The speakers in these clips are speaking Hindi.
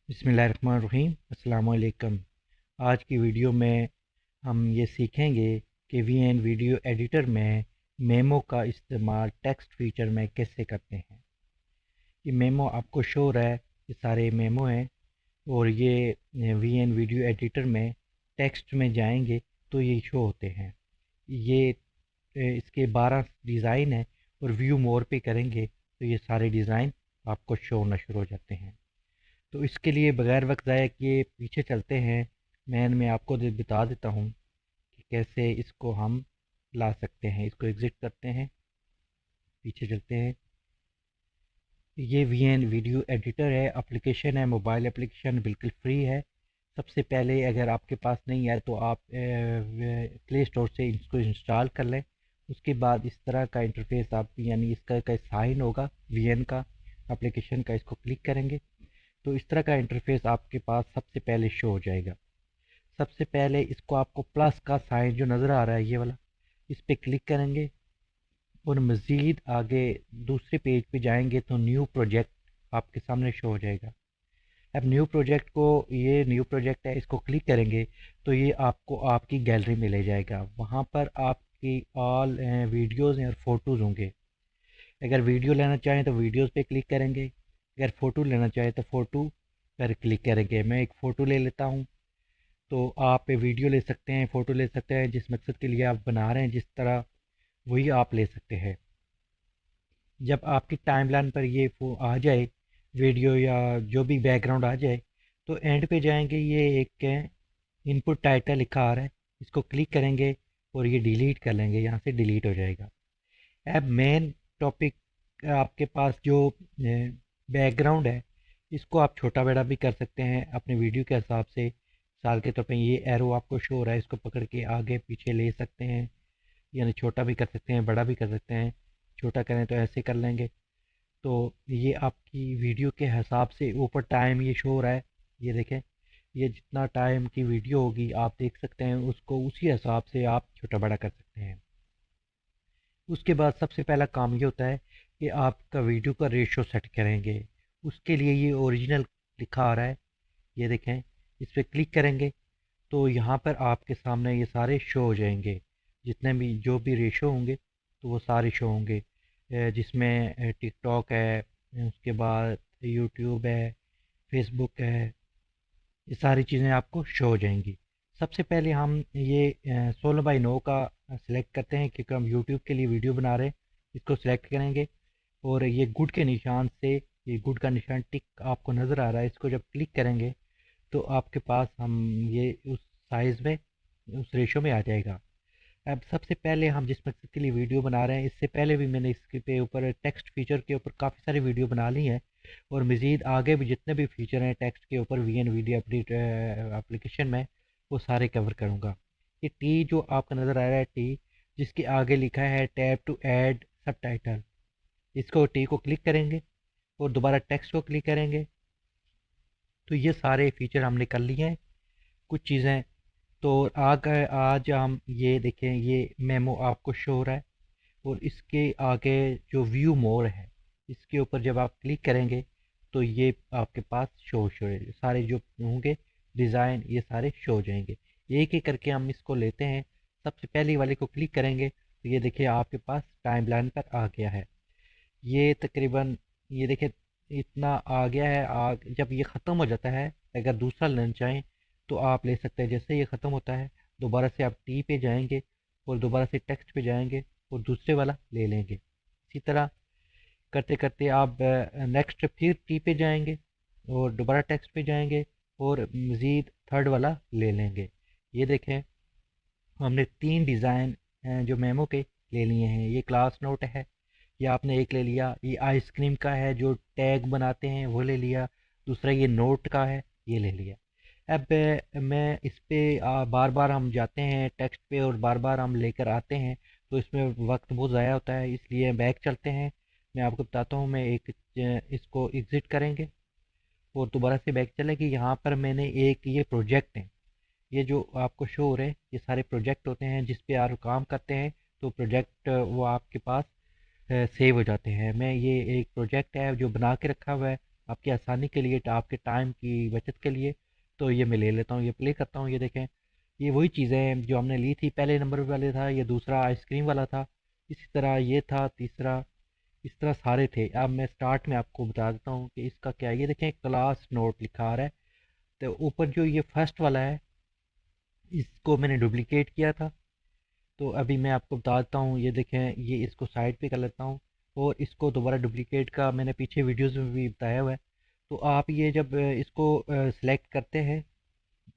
बिस्मिल्लाहिर्रहमानिर्रहीम अस्सलाम वालेकुम। आज की वीडियो में हम ये सीखेंगे कि वीएन वीडियो एडिटर में मेमो का इस्तेमाल टेक्स्ट फीचर में कैसे करते हैं। ये मेमो आपको शो हो रहा है, ये सारे मेमो हैं और ये वीएन वीडियो एडिटर में टेक्स्ट में जाएंगे तो ये शो होते हैं। ये इसके 12 डिज़ाइन हैं और व्यू मोर पे करेंगे तो ये सारे डिज़ाइन आपको शो होना शुरू हो जाते हैं। तो इसके लिए बगैर वक्त ज़ाया किए पीछे चलते हैं। मैं आपको बता देता हूँ कि कैसे इसको हम ला सकते हैं। इसको एग्ज़िट करते हैं, पीछे चलते हैं। ये वीएन वीडियो एडिटर है, एप्लीकेशन है, मोबाइल एप्लीकेशन बिल्कुल फ्री है। सबसे पहले अगर आपके पास नहीं है तो आप प्ले स्टोर से इसको इंस्टॉल कर लें। उसके बाद इस तरह का इंटरफेस आप यानी इसका का साइन होगा वीएन का एप्लीकेशन का, इसको क्लिक करेंगे तो इस तरह का इंटरफेस आपके पास सबसे पहले शो हो जाएगा। सबसे पहले इसको आपको प्लस का साइन जो नज़र आ रहा है ये वाला, इस पर क्लिक करेंगे और मज़ीद आगे दूसरे पेज पे जाएंगे तो न्यू प्रोजेक्ट आपके सामने शो हो जाएगा। अब न्यू प्रोजेक्ट को, ये न्यू प्रोजेक्ट है, इसको क्लिक करेंगे तो ये आपको आपकी गैलरी में ले जाएगा। वहाँ पर आपकी ऑल वीडियोज़ और फ़ोटोज़ होंगे। अगर वीडियो लेना चाहें तो वीडियोज़ पे क्लिक करेंगे, अगर फ़ोटो लेना चाहें तो फ़ोटो पर क्लिक करेंगे। मैं एक फ़ोटो ले लेता हूँ। तो आप वीडियो ले सकते हैं, फ़ोटो ले सकते हैं, जिस मकसद के लिए आप बना रहे हैं जिस तरह, वही आप ले सकते हैं। जब आपकी टाइमलाइन पर ये आ जाए वीडियो या जो भी बैकग्राउंड आ जाए तो एंड पे जाएंगे, ये एक इनपुट टाइटल लिखा आ रहा है, इसको क्लिक करेंगे और ये डिलीट कर लेंगे, यहाँ से डिलीट हो जाएगा। अब मेन टॉपिक आपके पास जो बैकग्राउंड है, इसको आप छोटा बड़ा भी कर सकते हैं अपने वीडियो के हिसाब से। मिसाल के तौर पे ये एरो आपको शो हो रहा है, इसको पकड़ के आगे पीछे ले सकते हैं, यानी छोटा भी कर सकते हैं, बड़ा भी कर सकते हैं। छोटा करें तो ऐसे कर लेंगे। तो ये आपकी वीडियो के हिसाब से ऊपर टाइम ये शो हो रहा है, ये देखें। ये जितना टाइम की वीडियो होगी आप देख सकते हैं, उसको उसी हिसाब से आप छोटा बड़ा कर सकते हैं। उसके बाद सबसे पहला काम ये होता है कि आपका वीडियो का रेशो सेट करेंगे। उसके लिए ये ओरिजिनल लिखा आ रहा है, ये देखें। इस पर क्लिक करेंगे तो यहाँ पर आपके सामने ये सारे शो हो जाएंगे, जितने भी जो भी रेशो होंगे तो वो सारे शो होंगे। जिसमें टिकटॉक है, उसके बाद यूट्यूब है, फेसबुक है, ये सारी चीज़ें आपको शो हो जाएंगी। सबसे पहले हम ये 16:9 का सिलेक्ट करते हैं क्योंकि हम यूट्यूब के लिए वीडियो बना रहे हैं। इसको सिलेक्ट करेंगे और ये गुड के निशान से, ये गुड का निशान टिक आपको नज़र आ रहा है, इसको जब क्लिक करेंगे तो आपके पास हम ये उस साइज़ में, उस रेशो में आ जाएगा। अब सबसे पहले हम जिस मकसद के लिए वीडियो बना रहे हैं, इससे पहले भी मैंने इसके पे ऊपर टेक्स्ट फीचर के ऊपर काफ़ी सारी वीडियो बना ली हैं और मज़ीद आगे भी जितने भी फीचर हैं टेक्स्ट के ऊपर वीएन वीडियो अपडेट एप्लीकेशन में, वो सारे कवर करूँगा। ये टी जो आपका नज़र आ रहा है, टी जिसके आगे लिखा है टैब टू ऐड सबटाइटल, इसको टी को क्लिक करेंगे और दोबारा टेक्स्ट को क्लिक करेंगे तो ये सारे फीचर हमने कर लिए हैं। कुछ चीज़ें तो आगे आज हम ये देखें, ये मेमो आपको शो हो रहा है और इसके आगे जो व्यू मोर है, इसके ऊपर जब आप क्लिक करेंगे तो ये आपके पास शो सारे जो होंगे डिज़ाइन, ये सारे शो हो जाएंगे। एक एक करके हम इसको लेते हैं। सबसे पहले वाले को क्लिक करेंगे तो ये देखिए आपके पास टाइमलाइन पर आ गया है। ये तकरीबन, ये देखिए इतना आ गया है। जब ये ख़त्म हो जाता है, अगर दूसरा लेना चाहें तो आप ले सकते हैं। जैसे ये ख़त्म होता है दोबारा से आप टी पे जाएंगे और दोबारा से टेक्स्ट पे जाएंगे और दूसरे वाला ले लेंगे। इसी तरह करते करते आप नेक्स्ट फिर टी पे जाएंगे और दोबारा टेक्स्ट पे जाएंगे और मज़ीद थर्ड वाला ले लेंगे। ये देखें हमने 3 डिज़ाइन जो मेमो के ले लिए हैं। ये क्लास नोट है, ये आपने एक ले लिया। ये आइसक्रीम का है जो टैग बनाते हैं, वो ले लिया। दूसरा ये नोट का है, ये ले लिया। अब मैं इस पे बार बार हम जाते हैं टेक्स्ट पे और बार बार हम लेकर आते हैं तो इसमें वक्त बहुत ज़ाया होता है, इसलिए बैक चलते हैं। मैं आपको बताता हूँ। मैं एक इसको एग्ज़िट करेंगे और दोबारा से बैक चलेंगे। यहाँ पर मैंने एक ये प्रोजेक्ट है, ये जो आपको शो हो रहे हैं ये सारे प्रोजेक्ट होते हैं जिस पे आप काम करते हैं। तो प्रोजेक्ट वो आपके पास सेव हो जाते हैं। मैं ये एक प्रोजेक्ट है जो बना के रखा हुआ है, आपकी आसानी के लिए, आपके टाइम की बचत के लिए। तो ये मैं ले लेता हूँ, ये प्ले करता हूँ। ये देखें, ये वही चीज़ें हैं जो हमने ली थी। पहले नंबर वाले था, ये दूसरा आइसक्रीम वाला था, इसी तरह ये था तीसरा, इस तरह सारे थे। अब मैं स्टार्ट में आपको बता देता हूँ कि इसका क्या है। ये देखें, क्लास नोट लिखा आ रहा है। तो ऊपर जो ये फर्स्ट वाला है, इसको मैंने डुप्लीकेट किया था। तो अभी मैं आपको बता देता हूँ। ये देखें, ये इसको साइड पे कर लेता हूँ, और इसको दोबारा डुप्लीकेट का मैंने पीछे वीडियोस में भी बताया हुआ है। तो आप ये जब इसको सेलेक्ट करते हैं,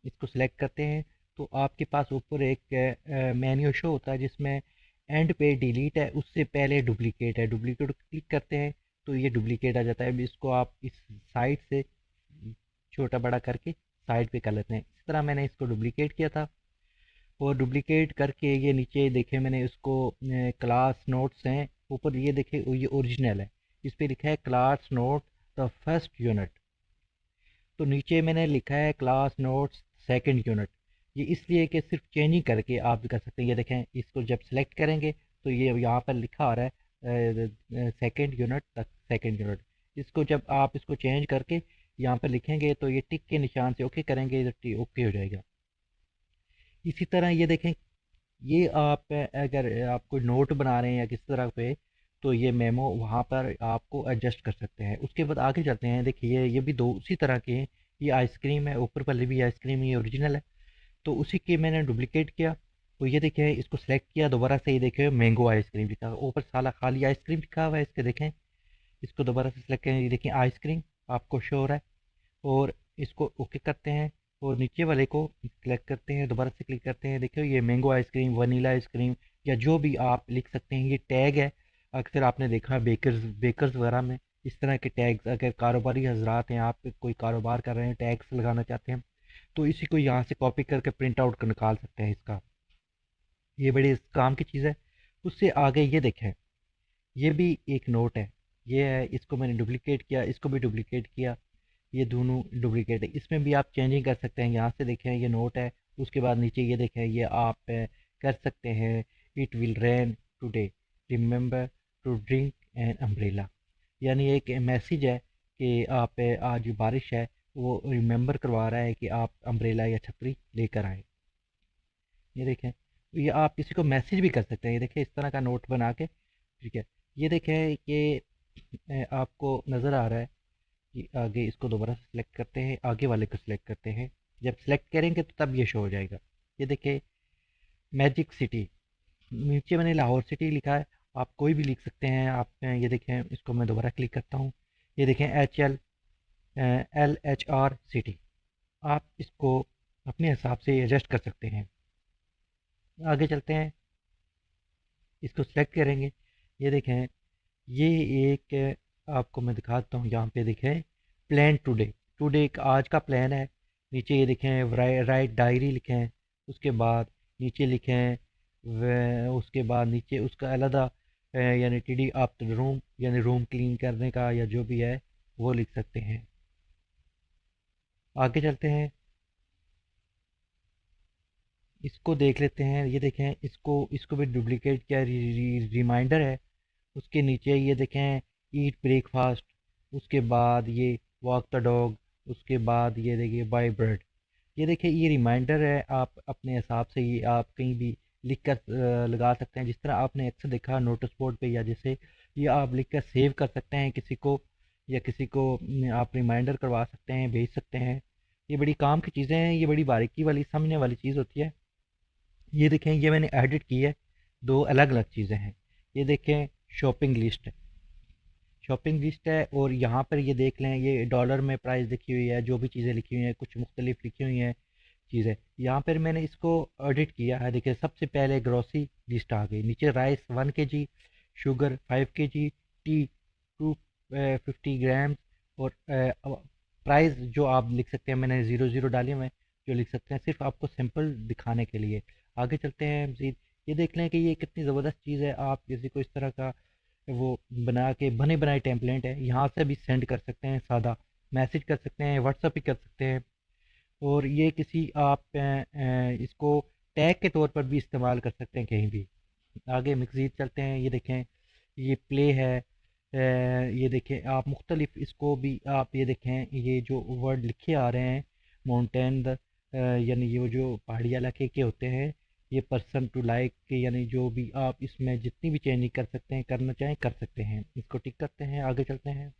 इसको सेलेक्ट करते हैं, तो आपके पास ऊपर एक मेन्यू शो होता है जिसमें एंड पे डिलीट है, उससे पहले डुप्लीकेट है। डुप्लीकेट क्लिक करते हैं तो ये डुप्लीकेट आ जाता है। अभी इसको आप इस साइड से छोटा बड़ा करके साइड पे कर लेते हैं। इस तरह मैंने इसको डुप्लीकेट किया था, और डुप्लीकेट करके ये नीचे देखे मैंने इसको क्लास नोट्स हैं, ऊपर ये देखे ये ओरिजिनल है, इस पे लिखा है class note the first unit. तो नीचे मैंने लिखा है क्लास नोट्स सेकंड यूनिट। ये इसलिए कि सिर्फ चेंजिंग करके आप भी कर सकते हैं। ये देखें, इसको जब सेलेक्ट करेंगे तो ये यहाँ पर लिखा आ रहा है सेकंड यूनिट तक, सेकंड यूनिट। इसको जब आप इसको चेंज करके यहाँ पर लिखेंगे तो ये टिक के निशान से ओके करेंगे तो ओके हो जाएगा। इसी तरह ये देखें, ये आप अगर आप कोई नोट बना रहे हैं या किस तरह पे, तो ये मेमो वहाँ पर आपको एडजस्ट कर सकते हैं। उसके बाद आगे चलते हैं। देखिए, ये भी दो उसी तरह के हैं। ये आइसक्रीम है, ऊपर वाली भी आइसक्रीम, ये ओरिजिनल है। तो उसी के मैंने डुप्लीकेट किया। तो ये देखिए, इसको सेलेक्ट किया दोबारा से, ये देखिए मैंगो आइसक्रीम लिखा हुआ है, ऊपर साला खाली आइसक्रीम लिखा हुआ है इसके, देखें। इसको दोबारा से सेलेक्ट करें, ये देखिए आइसक्रीम आपको शो हो रहा है, और इसको ओके करते हैं। और नीचे वाले को क्लिक करते हैं, दोबारा से क्लिक करते हैं। देखिए, ये मैंगो आइसक्रीम, वनीला आइसक्रीम, या जो भी आप लिख सकते हैं। ये टैग है, अक्सर आपने देखा बेकर्स बेकर्स वगैरह में इस तरह के टैग्स। अगर कारोबारी हजरात हैं, आप कोई कारोबार कर रहे हैं, टैग्स लगाना चाहते हैं, तो इसी को यहाँ से कॉपी करके प्रिंट आउट कर निकाल सकते हैं इसका। ये बड़ी इस काम की चीज़ है। उससे आगे ये देखें, ये भी एक नोट है। ये है, इसको मैंने डुप्लीकेट किया, इसको भी डुप्लीकेट किया। ये दोनों डुप्लीकेट है, इसमें भी आप चेंजिंग कर सकते हैं। यहाँ से देखें, ये नोट है। उसके बाद नीचे ये देखें, ये आप कर सकते हैं। It will rain today, remember to drink an umbrella. यानी एक मैसेज है कि आप आज बारिश है, वो रिमेंबर करवा रहा है कि आप अम्ब्रेला या छतरी लेकर आए। ये देखें, ये आप किसी को मैसेज भी कर सकते हैं। ये देखें, इस तरह का नोट बना के, ठीक है। ये देखें कि आपको नज़र आ रहा है कि आगे, इसको दोबारा से सिलेक्ट करते हैं, आगे वाले को सिलेक्ट करते हैं। जब सिलेक्ट करेंगे तो तब ये शो हो जाएगा। ये देखिए, मैजिक सिटी, नीचे मैंने लाहौर सिटी लिखा है, आप कोई भी लिख सकते हैं। आप ये देखें, इसको मैं दोबारा क्लिक करता हूँ। ये देखें, LHR सिटी। आप इसको अपने हिसाब से एडजस्ट कर सकते हैं। आगे चलते हैं, इसको सिलेक्ट करेंगे। ये देखें, ये एक आपको मैं दिखाता हूँ। यहाँ पे देखें, प्लान टुडे, टुडे का आज का प्लान है। नीचे ये देखें, राइट डायरी लिखें। उसके बाद नीचे लिखें, उसके बाद नीचे उसका अलहदा यानी टीडी अप द रूम, यानी रूम क्लीन करने का, या जो भी है वो लिख सकते हैं। आगे चलते हैं, इसको देख लेते हैं। ये देखें, इसको भी डुप्लीकेट किया, रिमाइंडर है। उसके नीचे ये देखें, ईट ब्रेकफास्ट। उसके बाद ये वॉक द डॉग। उसके बाद ये देखिए, बाय ब्रेड। ये देखिए, ये रिमाइंडर है। आप अपने हिसाब से ये आप कहीं भी लिख कर लगा सकते हैं, जिस तरह आपने अक्सर देखा नोटिस बोर्ड पे, या जैसे ये आप लिख कर सेव कर सकते हैं किसी को, या किसी को आप रिमाइंडर करवा सकते हैं, भेज सकते हैं। ये बड़ी काम की चीज़ें हैं, ये बड़ी बारीकी वाली समझने वाली चीज़ होती है। ये देखें, ये मैंने एडिट की है, दो अलग अलग चीज़ें हैं। ये देखें, शॉपिंग लिस्ट है, शॉपिंग लिस्ट है। और यहाँ पर ये देख लें, ये डॉलर में प्राइस लिखी हुई है, जो भी चीज़ें लिखी हुई हैं, कुछ मुख्तलिफ लिखी हुई हैं चीज़ें। यहाँ पर मैंने इसको एडिट किया है। देखिए, सबसे पहले ग्रोसरी लिस्ट आ गई। नीचे rice 1 kg, sugar 5 kg, T 250 ग्राम, और प्राइस जो आप लिख सकते हैं, मैंने ज़ीरो ज़ीरो डाले हुए हैं, जो लिख सकते हैं, सिर्फ आपको सिंपल दिखाने के लिए। आगे चलते हैं मज़ीद। ये देख लें कि ये कितनी ज़बरदस्त चीज़ है। आप किसी को इस तरह का वो बना के बने बनाए टेम्पलेट है, यहाँ से भी सेंड कर सकते हैं, सादा मैसेज कर सकते हैं, व्हाट्सअप भी कर सकते हैं। और ये किसी आप इसको टैग के तौर पर भी इस्तेमाल कर सकते हैं कहीं भी। आगे मज़ीद चलते हैं। ये देखें, ये प्ले है, ये देखें आप मुख्तलिफ इसको भी आप ये देखें, ये जो वर्ड लिखे आ रहे हैं माउंटेन यानी ये वो जो पहाड़ी इलाके के होते हैं, ये पर्सन टू लाइक के, यानी जो भी आप इसमें जितनी भी चेंजिंग कर सकते हैं, करना चाहें कर सकते हैं। इसको टिक करते हैं, आगे चलते हैं।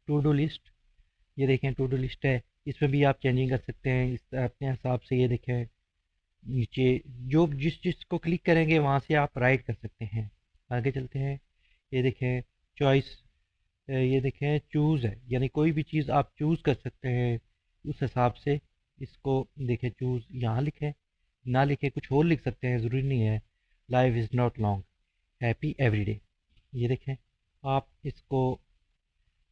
टू डू लिस्ट, ये देखें टू डू लिस्ट है, इसमें भी आप चेंजिंग कर सकते हैं इस अपने हिसाब से। ये देखें नीचे जो जिस चीज़ को क्लिक करेंगे वहाँ से आप राइट कर सकते हैं। आगे चलते हैं। ये देखें चॉइस, ये देखें चूज़ है, यानी कोई भी चीज़ आप चूज़ कर सकते हैं उस हिसाब से। इसको देखें चूज़ यहाँ लिखें, ना लिखे कुछ और लिख सकते हैं, ज़रूरी नहीं है। Life is not long, happy every day. ये देखें आप इसको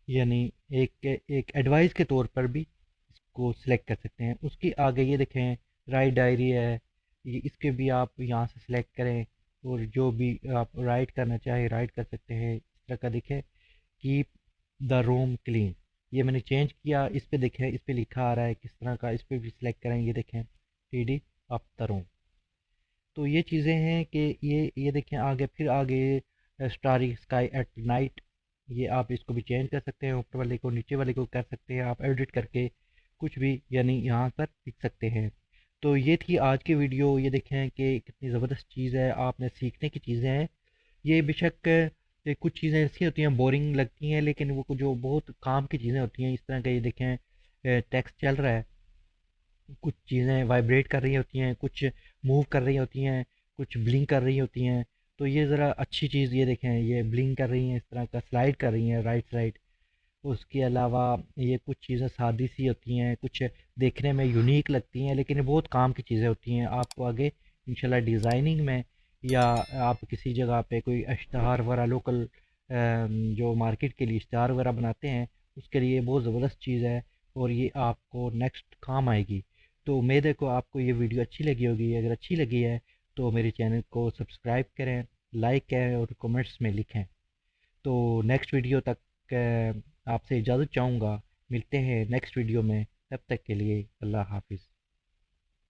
यानी एक एक एडवाइस के तौर पर भी इसको सिलेक्ट कर सकते हैं। उसके आगे ये देखें राइट डायरी है, ये इसके भी आप यहाँ से सिलेक्ट करें और जो भी आप राइट करना चाहे राइट कर सकते हैं। इस तरह का दिखे कीप द रूम क्लीन, ये मैंने चेंज किया, इस पे देखें इस पे लिखा आ रहा है किस तरह का, इस पे भी सिलेक्ट करें। ये देखें टीडी अप द रूम। तो ये चीज़ें हैं कि ये देखें आगे, फिर आगे स्टारी स्काई एट नाइट, ये आप इसको भी चेंज कर सकते हैं, ऊपर वाले को नीचे वाले को कर सकते हैं आप एडिट करके, कुछ भी यानी यहाँ पर लिख सकते हैं। तो ये थी आज की वीडियो। ये देखें कि कितनी ज़बरदस्त चीज़ है, आपने सीखने की चीज़ें हैं ये। बेशक कुछ चीज़ें ऐसी होती हैं बोरिंग लगती हैं, लेकिन वो जो बहुत काम की चीज़ें होती हैं इस तरह का। ये देखें टेक्स्ट चल रहा है, कुछ चीज़ें वाइब्रेट कर रही होती हैं, कुछ मूव कर रही होती हैं, कुछ ब्लिंक कर रही होती हैं। तो ये ज़रा अच्छी चीज़, ये देखें ये ब्लिंक कर रही हैं, इस तरह का स्लाइड कर रही हैं राइट साइड। उसके अलावा ये कुछ चीज़ें सादी सी होती हैं, कुछ देखने में यूनिक लगती हैं, लेकिन ये बहुत काम की चीज़ें होती हैं। आपको आगे इंशाल्लाह डिज़ाइनिंग में या आप किसी जगह पे कोई इश्तहार वगैरह लोकल जो मार्केट के लिए इश्तहार वगैरह बनाते हैं, उसके लिए बहुत ज़बरदस्त चीज़ है और ये आपको नेक्स्ट काम आएगी। तो उम्मीद है को आपको ये वीडियो अच्छी लगी होगी। अगर अच्छी लगी है तो मेरे चैनल को सब्सक्राइब करें, लाइक करें और कमेंट्स में लिखें। तो नेक्स्ट वीडियो तक आपसे इजाज़त चाहूँगा। मिलते हैं नेक्स्ट वीडियो में, तब तक के लिए अल्लाह हाफिज़।